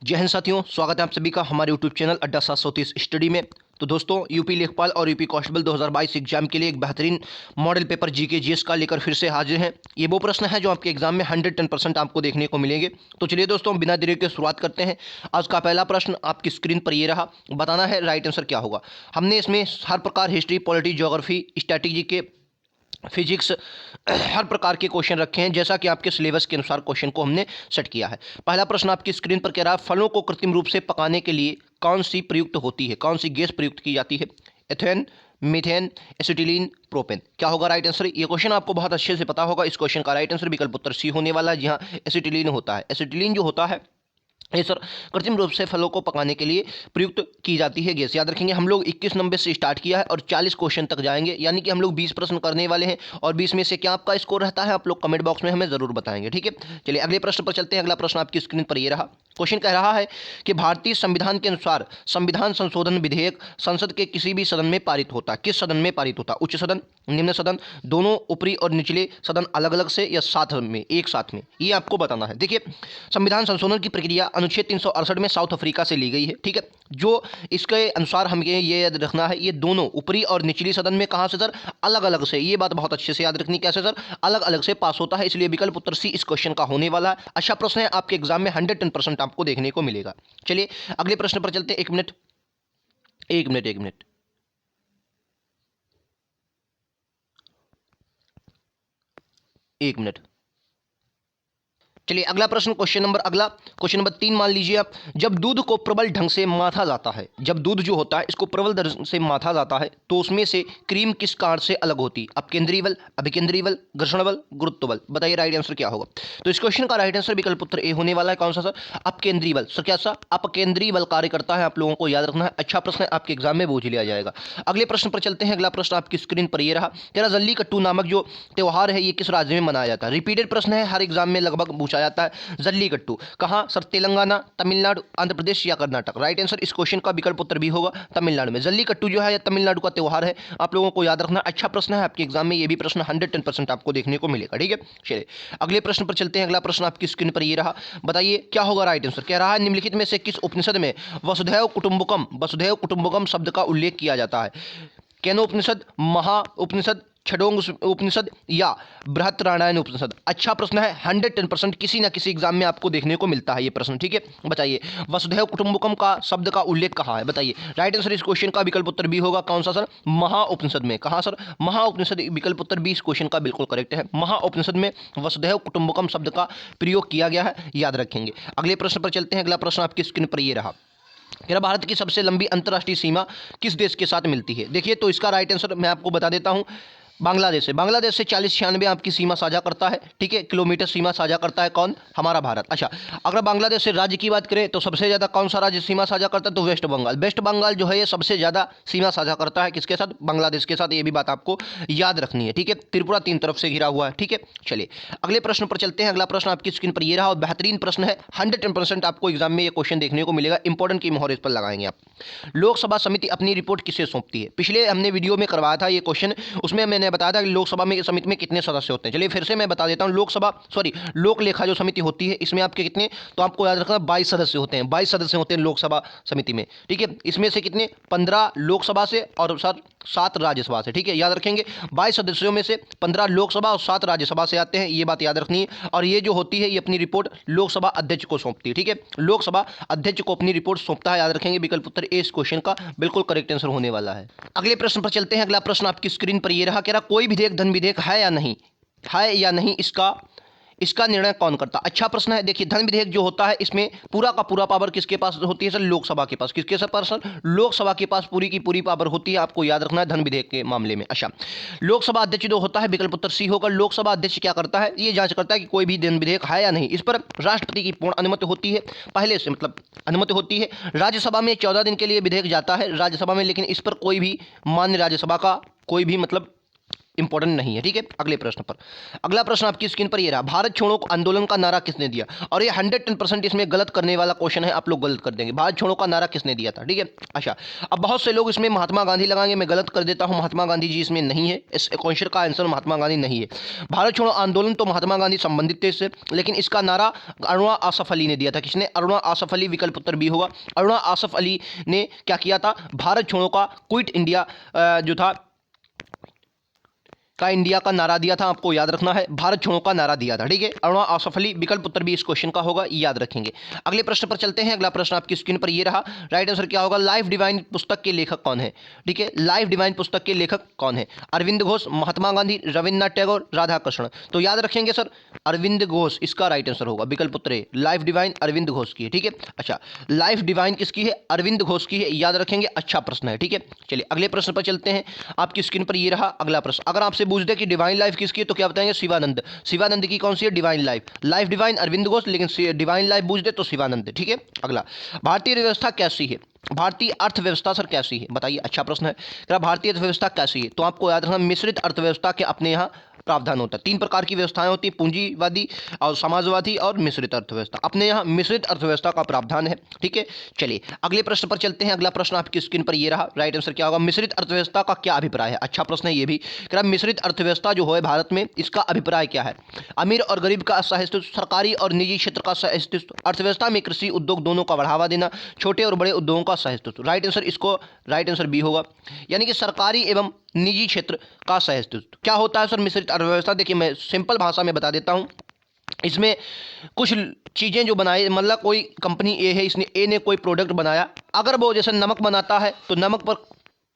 जय हिंद साथियों, स्वागत है आप सभी का हमारे यूट्यूब चैनल अड्डा 730 स्टडी में। तो दोस्तों, यूपी लेखपाल और यूपी कांस्टेबल 2022 एग्जाम के लिए एक बेहतरीन मॉडल पेपर जीके जीएस का लेकर फिर से हाजिर हैं। ये वो प्रश्न है जो आपके एग्जाम में 110% आपको देखने को मिलेंगे। तो चलिए दोस्तों, बिना देरी के शुरुआत करते हैं। आज का पहला प्रश्न आपकी स्क्रीन पर ये रहा। बताना है राइट आंसर क्या होगा। हमने इसमें हर प्रकार हिस्ट्री, पॉलिटी, ज्योग्राफी, स्ट्रैटेजी के, फिजिक्स, हर प्रकार के क्वेश्चन रखे हैं जैसा कि आपके सिलेबस के अनुसार क्वेश्चन को हमने सेट किया है। पहला प्रश्न आपकी स्क्रीन पर कह रहा है, फलों को कृत्रिम रूप से पकाने के लिए कौन सी प्रयुक्त होती है, कौन सी गैस प्रयुक्त की जाती है? Ethane, methane, acetylene, propane. क्या होगा राइट आंसर? ये क्वेश्चन आपको बहुत अच्छे से पता होगा। इस क्वेश्चन का राइट आंसर विकल्प उत्तर सी होने वाला है। जी हाँ, एसिटिलीन होता है। एसिटिलीन जो होता है ये सर कृत्रिम रूप से फलों को पकाने के लिए प्रयुक्त की जाती है गैस। याद रखेंगे, हम लोग 21 नंबर से स्टार्ट किया है और 40 क्वेश्चन तक जाएंगे, यानी कि हम लोग 20 प्रश्न करने वाले हैं। और 20 में से क्या आपका स्कोर रहता है आप लोग कमेंट बॉक्स में हमें जरूर बताएंगे, ठीक है। चलिए अगले प्रश्न पर चलते हैं। अगला प्रश्न आपकी स्क्रीन पर ये रहा। क्वेश्चन कह रहा है कि भारतीय संविधान के अनुसार संविधान संशोधन विधेयक संसद के किसी भी सदन में पारित होता है। किस सदन में पारित होता है? उच्च सदन, निम्न सदन, दोनों, ऊपरी और निचले सदन अलग अलग से, या साथ में, एक साथ में? ये आपको बताना है। देखिए, संविधान संशोधन की प्रक्रिया अनुच्छेद 368 में साउथ अफ्रीका से ली गई है, ठीक है। जो इसके अनुसार हमें ये याद रखना है, ये दोनों ऊपरी और निचली सदन में कहाँ से सर? अलग अलग से। ये बात बहुत अच्छे से याद रखनी। कैसे सर? अलग अलग से पास होता है, इसलिए विकल्प उत्तर सी इस क्वेश्चन का होने वाला है। अच्छा प्रश्न है, आपके एग्जाम में 110% आपको देखने को मिलेगा। चलिए अगले प्रश्न पर चलते हैं। एक मिनट एक मिनट एक मिनट एक मिनट चलिए अगला प्रश्न, क्वेश्चन नंबर 3 मान लीजिए आप। जब दूध को प्रबल ढंग से माथा जाता है, जब दूध जो होता है इसको प्रबल ढंग से माथा जाता है, तो उसमें से क्रीम किस कारण से अलग होती है? अपकेंद्रीय बल, अभिकेंद्रीय बल, घर्षण बल, गुरुत्व बल। बताइए राइट आंसर क्या होगा। तो इस क्वेश्चन का राइट आंसर विकल्प उत्तर ए होने वाला है। कौन सा सर? अपकेंद्रीय बल। सर क्या सा? अपकेंद्रीय बल कार्य करता है, आप लोगों को याद रखना है। अच्छा प्रश्न है, आपके एग्जाम में पूछ लिया जाएगा। अगले प्रश्न पर चलते हैं। अगला प्रश्न आपकी स्क्रीन पर यह रहा। तेरा जल्लीकट्टू नामक जो त्योहार है ये किस राज्य में मनाया जाता है? रिपीटेड प्रश्न है, हर एग्जाम में लगभग पूछा जाता है। जल्लीकट्टू कहाँ सर? तेलंगाना, तमिलनाडु, आंध्र प्रदेश या कर्नाटक? राइट आंसर इस क्वेश्चन का विकल्प उत्तर भी होगा तमिलनाडु में। जल्लीकट्टू जो है ये तमिलनाडु का त्यौहार है, आप लोगों को याद रखना। अच्छा प्रश्न है, आपके एग्जाम में ये भी प्रश्न 110% आपको देखने को मिलेगा, ठीक है। चलिए अगले प्रश्न पर चलते हैं। अगला प्रश्न आपकी स्क्रीन पर ये रहा। बताइए क्या होगा राइट आंसर। कह रहा है, निम्नलिखित में से किस उपनिषद में वसुधैव कुटुंबकम शब्द का उल्लेख किया जाता है? केनोपनिषद, महा उपनिषद, छडोंग उपनिषद या बृहत्त्राणायन उपनिषद? अच्छा प्रश्न है, 110% किसी ना किसी एग्जाम में आपको देखने को मिलता है ये प्रश्न, ठीक है। बताइए वसुधैव कुटुंबकम का शब्द का उल्लेख कहाँ है? बताइए राइट आंसर इस क्वेश्चन का विकल्प उत्तर बी होगा। कौन सा सर? महा उपनिषद में। कहाँ सर? महा उपनिषद। विकल्प उत्तर बी इस क्वेश्चन का बिल्कुल करेक्ट है। महा उपनिषद में वसुधैव कुटुंबकम शब्द का प्रयोग किया गया है, याद रखेंगे। अगले प्रश्न पर चलते हैं। अगला प्रश्न आपकी स्क्रीन पर ये रहा। मेरा भारत की सबसे लंबी अंतर्राष्ट्रीय सीमा किस देश के साथ मिलती है? देखिए, तो इसका राइट आंसर मैं आपको बता देता हूं, बांग्लादेश से। बांग्लादेश से 4096 आपकी सीमा साझा करता है, ठीक है। किलोमीटर सीमा साझा करता है कौन? हमारा भारत। अच्छा, अगर बांग्लादेश से राज्य की बात करें तो सबसे ज़्यादा कौन सा राज्य सीमा साझा करता है? तो वेस्ट बंगाल। वेस्ट बंगाल जो है ये सबसे ज़्यादा सीमा साझा करता है किसके साथ? बांग्लादेश के साथ। ये भी बात आपको याद रखनी है, ठीक है। त्रिपुरा 3 तरफ से घिरा हुआ है, ठीक है। चलिए अगले प्रश्न पर चलते हैं। अगला प्रश्न आपकी स्क्रीन पर ये रहा और बेहतरीन प्रश्न है, 110% आपको एग्जाम में ये क्वेश्चन देखने को मिलेगा। इंपॉर्टेंट की मोहर इस पर लगाएंगे आप। लोकसभा समिति अपनी रिपोर्ट किसे सौंपती है? पिछले हमने वीडियो में करवाया था ये क्वेश्चन, उसमें मैंने बताया था कि लोकसभा में समिति में कितने सदस्य होते हैं। चलिए फिर से मैं बता देता हूं। लोक लेखा जो समिति होती है इसमें आपके कितने, तो आपको याद रखना 22 सदस्य होते हैं। 22 सदस्य होते हैं लोकसभा समिति में, ठीक है। इसमें से कितने? 15 लोकसभा से और सर 7 राज्यसभा से, ठीक है। याद रखेंगे 22 सदस्यों में से 15 लोकसभा और 7 राज्यसभा से आते हैं, ये बात याद रखनी है। और ये जो होती है ये अपनी रिपोर्ट लोकसभा अध्यक्ष को सौंपती है, ठीक है। लोकसभा अध्यक्ष को अपनी रिपोर्ट सौंपता है, याद रखेंगे। विकल्प उत्तर ए इस क्वेश्चन का बिल्कुल करेक्ट आंसर होने वाला है। अगले प्रश्न पर चलते हैं। अगला प्रश्न आपकी स्क्रीन पर ये रहा। कह रहा कोई विधेयक धन विधेयक है या नहीं, इसका निर्णय कौन करता? अच्छा प्रश्न है। देखिए, धन विधेयक जो होता है इसमें पूरा का पूरा पावर किसके पास होती है सर? लोकसभा के पास। किसके पास सर? लोकसभा के पास पूरी की पूरी पावर होती है, आपको याद रखना है धन विधेयक के मामले में। अच्छा, लोकसभा अध्यक्ष जो होता है, विकल्प उत्तर सी होगा। लोकसभा अध्यक्ष क्या करता है? ये जांच करता है कि कोई भी धन विधेयक है या नहीं। इस पर राष्ट्रपति की पूर्ण अनुमति होती है, पहले से मतलब अनुमति होती है। राज्यसभा में 14 दिन के लिए विधेयक जाता है राज्यसभा में, लेकिन इस पर कोई भी मान्य राज्यसभा का कोई भी मतलब इंपॉर्टेंट नहीं है, ठीक है। अगले प्रश्न पर, अगला प्रश्न आपकी स्क्रीन पर ये रहा, भारत छोड़ो आंदोलन का नारा किसने दिया? और ये 110% इसमें गलत करने वाला क्वेश्चन है, आप लोग गलत कर देंगे। भारत छोड़ो का नारा किसने दिया था, ठीक है। अच्छा, अब बहुत से लोग इसमें महात्मा गांधी लगाएंगे, मैं गलत कर देता हूं, महात्मा गांधी जी इसमें नहीं है, इस क्वेश्चन का आंसर महात्मा गांधी नहीं है। भारत छोड़ो आंदोलन तो महात्मा गांधी संबंधित थे इससे, लेकिन इसका नारा अरुणा आसफ अली ने दिया था। किसने? अरुणा आसफ अली, विकल्प उत्तर बी होगा। अरुणा आसफ अली ने क्या किया था? भारत छोड़ो का क्विट इंडिया जो था का इंडिया का नारा दिया था, आपको याद रखना है, भारत छोड़ो का नारा दिया था, ठीक है। अरुणा आसफ अली, विकल्प उत्तर भी इस क्वेश्चन का होगा, याद रखेंगे। अगले प्रश्न पर चलते हैं। अगला प्रश्न आपकी स्क्रीन पर ये रहा, राइट आंसर क्या होगा? लाइफ डिवाइन पुस्तक के लेखक कौन है, ठीक है। लाइफ डिवाइन पुस्तक के लेखक कौन है? अरविंद घोष, महात्मा गांधी, रविन्द्रनाथ टैगोर, राधा कृष्ण। तो याद रखेंगे सर, अरविंद घोष इसका राइट आंसर होगा, विकल्प उत्तर है। लाइफ डिवाइन अरविंद घोष की है, ठीक है। अच्छा, लाइफ डिवाइन किसकी है? अरविंद घोष की है, याद रखेंगे, अच्छा प्रश्न है, ठीक है। चलिए अगले प्रश्न पर चलते हैं। आपकी स्क्रीन पर ये रहा अगला प्रश्न। अगर आपसे पूछ दे कि डिवाइन लाइफ किसकी है तो क्या बताएंगे? शिवानंद। शिवानंद की कौन सी है? Divine life. Life divine Aurobindo Ghosh, लेकिन डिवाइन लाइफ पूछ दे तो शिवानंद, ठीक है। अगला, भारतीय व्यवस्था कैसी है? भारतीय अर्थव्यवस्था सर कैसी है, बताइए, अच्छा प्रश्न है। भारतीय अर्थव्यवस्था कैसी है? तो आपको याद रखना, मिश्रित अर्थव्यवस्था के अपने यहाँ प्रावधान होता है। 3 प्रकार की व्यवस्थाएं होती हैं, पूंजीवादी और समाजवादी और मिश्रित अर्थव्यवस्था। अपने यहाँ मिश्रित अर्थव्यवस्था का प्रावधान है, ठीक है। चलिए अगले प्रश्न पर चलते हैं। अगला प्रश्न आपकी स्क्रीन पर ये रहा, राइट आंसर क्या होगा? मिश्रित अर्थव्यवस्था का क्या अभिप्राय है? अच्छा प्रश्न है ये भी। मिश्रित अर्थव्यवस्था जो है भारत में, इसका अभिप्राय क्या है? अमीर और गरीब का सहअस्तित्व, सरकारी और निजी क्षेत्र का सहअस्तित्व, अर्थव्यवस्था में कृषि उद्योग दोनों का बढ़ावा देना, छोटे और बड़े उद्योगों का सहअस्तित्व। राइट आंसर इसको राइट आंसर बी होगा, यानी कि सरकारी एवं निजी क्षेत्र का सहअस्तित्व। क्या होता है सर मिश्रित अर्थव्यवस्था? देखिए मैं सिंपल भाषा में बता देता हूं। इसमें कुछ चीज़ें जो बनाई, मतलब कोई कंपनी ए है, इसने ए ने कोई प्रोडक्ट बनाया, अगर वो जैसे नमक बनाता है तो नमक पर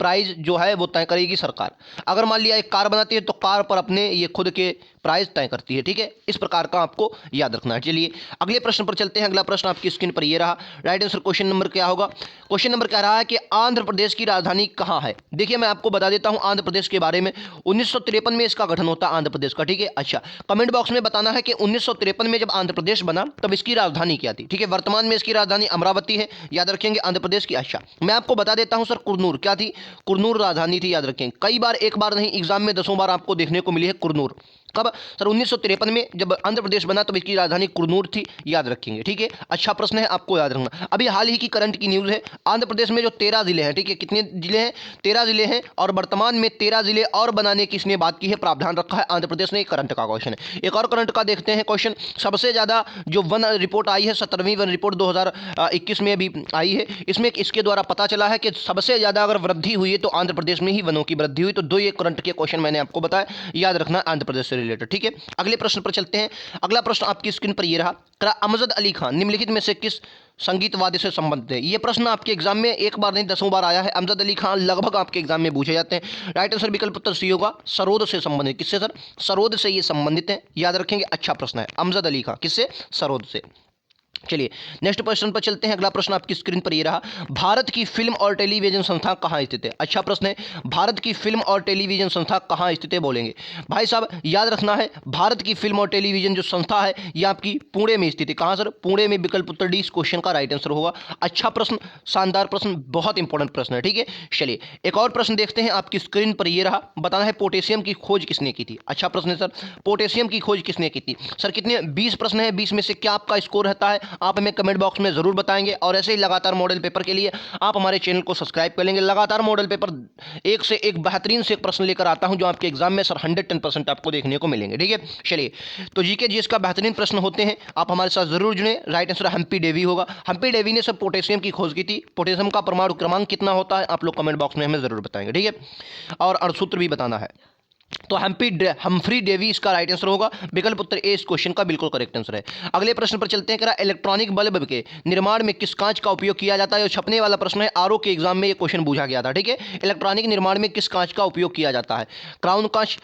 प्राइस जो है वो तय करेगी सरकार। अगर मान लिया एक कार बनाती है तो कार पर अपने ये खुद के प्राइस तय करती है, ठीक है। इस प्रकार का आपको याद रखना है। चलिए अगले प्रश्न पर चलते हैं। अगला प्रश्न आपकी स्क्रीन पर ये रहा, राइट आंसर क्वेश्चन नंबर क्या होगा? क्वेश्चन नंबर कह रहा है कि आंध्र प्रदेश की राजधानी कहाँ है? देखिए मैं आपको बता देता हूँ आंध्र प्रदेश के बारे में। 1953 में इसका गठन होता है आंध्र प्रदेश का, ठीक है। अच्छा, कमेंट बॉक्स में बताना है कि 1953 में जब आंध्र प्रदेश बना तब इसकी राजधानी क्या थी, ठीक है। वर्तमान में इसकी राजधानी अमरावती है, याद रखेंगे, आंध्र प्रदेश की। अच्छा, मैं आपको बता देता हूँ सर, कुरनूर क्या थी? कुरनूर राजधानी थी, याद रखेंगे। कई बार, एक बार नहीं, एग्जाम में 10 बार आपको देखने को मिली है कुरनूर। कब सर? 1953 में जब आंध्र प्रदेश बना तब इसकी राजधानी कुरनूर थी, याद रखेंगे, ठीक है। अच्छा प्रश्न है, आपको याद रखना। अभी हाल ही की करंट की न्यूज़ है, आंध्र प्रदेश में जो 13 जिले हैं, ठीक है, कितने जिले हैं? 13 जिले हैं, और वर्तमान में 13 जिले और बनाने की इसने बात की है, प्रावधान रखा है आंध्र प्रदेश ने। करंट का क्वेश्चन है। एक और करंट का देखते हैं क्वेश्चन। सबसे ज़्यादा जो वन रिपोर्ट आई है, 17वीं वन रिपोर्ट 2021 में अभी आई है, इसमें इसके द्वारा पता चला है कि सबसे ज़्यादा अगर वृद्धि हुई है तो आंध्र प्रदेश में ही वनों की वृद्धि हुई। तो 2 ये करंट के क्वेश्चन मैंने आपको बताया, याद रखना आंध्र प्रदेश से रिलेटेड, ठीक है। अगले प्रश्न पर चलते हैं। अगला प्रश्न आपकी स्क्रीन पर यह रहा, अमजद अली खान निम्नलिखित में से किस संगीतवाद्य से संबंधित है? ये प्रश्न आपके एग्जाम में एक बार नहीं 10 बार आया है। अमजद अली खान लगभग आपके एग्जाम में पूछे जाते हैं। राइट आंसर विकल्प उत्तर सी होगा, सरोद से संबंधित। किससे सर? सरोद से ये संबंधित है, याद रखेंगे, अच्छा प्रश्न है। अमजद अली खान किससे? सरोद से। चलिए नेक्स्ट क्वेश्चन पर चलते हैं। अगला प्रश्न आपकी स्क्रीन पर ये रहा, भारत की फिल्म और टेलीविजन संस्था कहाँ स्थित है? अच्छा प्रश्न है, भारत की फिल्म और टेलीविजन संस्था कहाँ स्थित है? बोलेंगे भाई साहब, याद रखना है, भारत की फिल्म और टेलीविजन जो संस्था है ये आपकी पुणे में स्थित है। कहाँ सर? पुणे में, विकल्प उत्तर डी इस क्वेश्चन का राइट आंसर होगा। अच्छा प्रश्न, शानदार प्रश्न, बहुत इंपॉर्टेंट प्रश्न है, ठीक है। चलिए एक और प्रश्न देखते हैं। आपकी स्क्रीन पर ये रहा, बताना है पोटेशियम की खोज किसने की थी? अच्छा प्रश्न है सर, पोटेशियम की खोज किसने की थी? सर कितने? 20 प्रश्न है, 20 में से क्या आपका स्कोर रहता है आप हमें कमेंट बॉक्स में जरूर बताएंगे। और ऐसे ही लगातार मॉडल पेपर के लिए आप हमारे चैनल को सब्सक्राइब कर लेंगे। लगातार मॉडल पेपर एक से एक बेहतरीन से एक प्रश्न लेकर आता हूं जो आपके एग्जाम में सर 110% आपको देखने को मिलेंगे, ठीक है। चलिए तो जीके जीएस का बेहतरीन प्रश्न होते हैं, आप हमारे साथ जरूर जुड़े। राइट आंसर हम्पी डेवी होगा। हम्पी डेवी ने सर पोटेशियम की खोज की थी। पोटेशियम का परमाणु क्रमांक कितना होता है आप लोग कमेंट बॉक्स में हमें जरूर बताएंगे, ठीक है। और अणुसूत्र भी बताना है। तो हम्फ्री डेवी इसका राइट आंसर होगा, विकल्प उत्तर ए इस क्वेश्चन का बिल्कुल करेक्ट आंसर है। अगले प्रश्न पर चलते हैं। कह रहा इलेक्ट्रॉनिक बल्ब के निर्माण में किस कांच का उपयोग किया जाता है? और छपने वाला प्रश्न है, आरओ के एग्जाम में ये क्वेश्चन पूछा गया था, ठीक है। इलेक्ट्रॉनिक निर्माण में किस कांच का उपयोग किया जाता है? क्राउन कांच,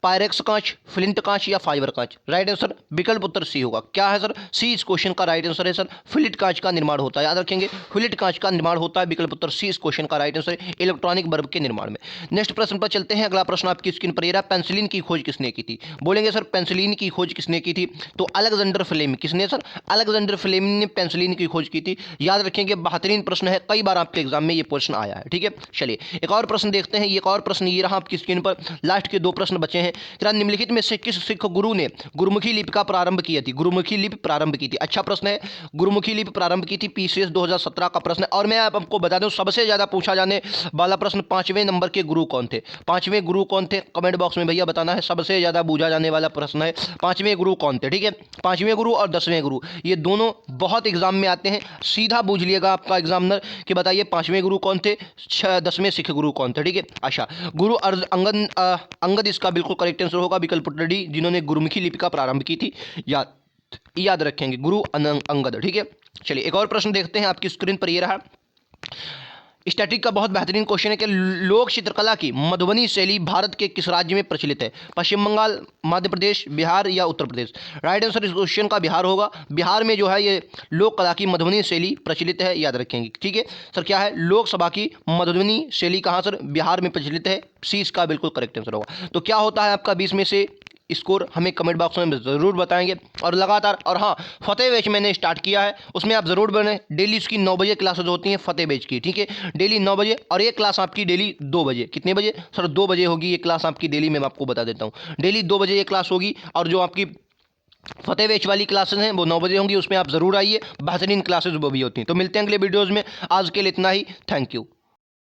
पायरेक्स कांच, फ्लिंट कांच या फाइबर कांच? राइट आंसर विकल्प उत्तर सी होगा। क्या है सर? सी इस क्वेश्चन का राइट आंसर है सर। फ्लिंट कांच का निर्माण होता है, याद रखेंगे, फ्लिंट कांच का निर्माण होता है। विकल्प उत्तर सी इस क्वेश्चन का राइट आंसर है, इलेक्ट्रॉनिक बल्ब के निर्माण में। नेक्स्ट प्रश्न पर चलते हैं। अगला प्रश्न आपकी स्क्रीन पर ये रहा, पेंसिलिन की खोज किसने की थी? बोलेंगे सर पेंसिलिन की खोज किसने की थी? तो अलेक्जेंडर फ्लेमिंग। किसने सर? अलेक्जेंडर फ्लेमिंग ने पेंसिलिन की खोज की थी। याद रखेंगे, बेहतरीन प्रश्न है, कई बार आपके एग्जाम में ये प्रश्न आया है। ठीक है, चलिए एक और प्रश्न देखते हैं। एक और प्रश्न ये रहा आपकी स्क्रीन पर, लास्ट के दो प्रश्न बचे हैं। क्या निम्नलिखित में से किस सिख गुरु ने गुरुमुखी लिपि का प्रारंभ किया थी? गुरुमुखी लिपि प्रारंभ की थी। अच्छा प्रश्न है, गुरुमुखी लिपि प्रारंभ की थी, पीसीएस 2017 का प्रश्न है। और मैं आपको बता दूं, सबसे ज्यादा पूछा जाने वाला प्रश्न, 5वें नंबर के गुरु कौन थे? 5वें गुरु कौन थे? कमेंट बॉक्स में भैया बताना है। सबसे ज्यादा पूछा जाने वाला प्रश्न है, 5वें गुरु कौन थे? ठीक है, 5वें गुरु और 10वें गुरु, ये दोनों बहुत एग्जाम में आते हैं। सीधा पूछ लिएगा आपका एग्जामिनर कि बताइए 5वें गुरु कौन थे, 10वें सिख गुरु कौन थे? ठीक है, अच्छा, गुरु अंगद इसका बिल्कुल करेक्ट आंसर होगा। विकल्प डी, जिन्होंने गुरुमुखी लिपि का प्रारंभ की थी। याद रखेंगे, गुरु अंगद। ठीक है, चलिए एक और प्रश्न देखते हैं। आपकी स्क्रीन पर ये रहा, स्टैटिक का बहुत बेहतरीन क्वेश्चन है कि लोक चित्रकला की मधुबनी शैली भारत के किस राज्य में प्रचलित है? पश्चिम बंगाल, मध्य प्रदेश, बिहार या उत्तर प्रदेश? राइट आंसर इस क्वेश्चन का बिहार होगा। बिहार में जो है ये लोक कला की मधुबनी शैली प्रचलित है, याद रखेंगे। ठीक है सर, क्या है? लोकसभा की मधुबनी शैली कहाँ सर? बिहार में प्रचलित है। सी इसका बिल्कुल करेक्ट आंसर होगा। तो क्या होता है आपका 20 में से स्कोर, हमें कमेंट बॉक्स में ज़रूर बताएंगे। और लगातार, और हाँ, फतेह बैच मैंने स्टार्ट किया है, उसमें आप ज़रूर बने। डेली उसकी 9 बजे क्लासेज होती हैं फतेह बैच की। ठीक है, डेली 9 बजे, और ये क्लास आपकी डेली 2 बजे। कितने बजे सर? 2 बजे होगी ये क्लास आपकी डेली। मैं आपको बता देता हूँ, डेली 2 बजे ये क्लास होगी। और जो आपकी फतेह बैच वाली क्लासेज हैं वो 9 बजे होंगी, उसमें आप ज़रूर आइए। बेहतरीन क्लासेज वो भी होती हैं। तो मिलते हैं अगले वीडियोज़ में, आज के लिए इतना ही। Thank you.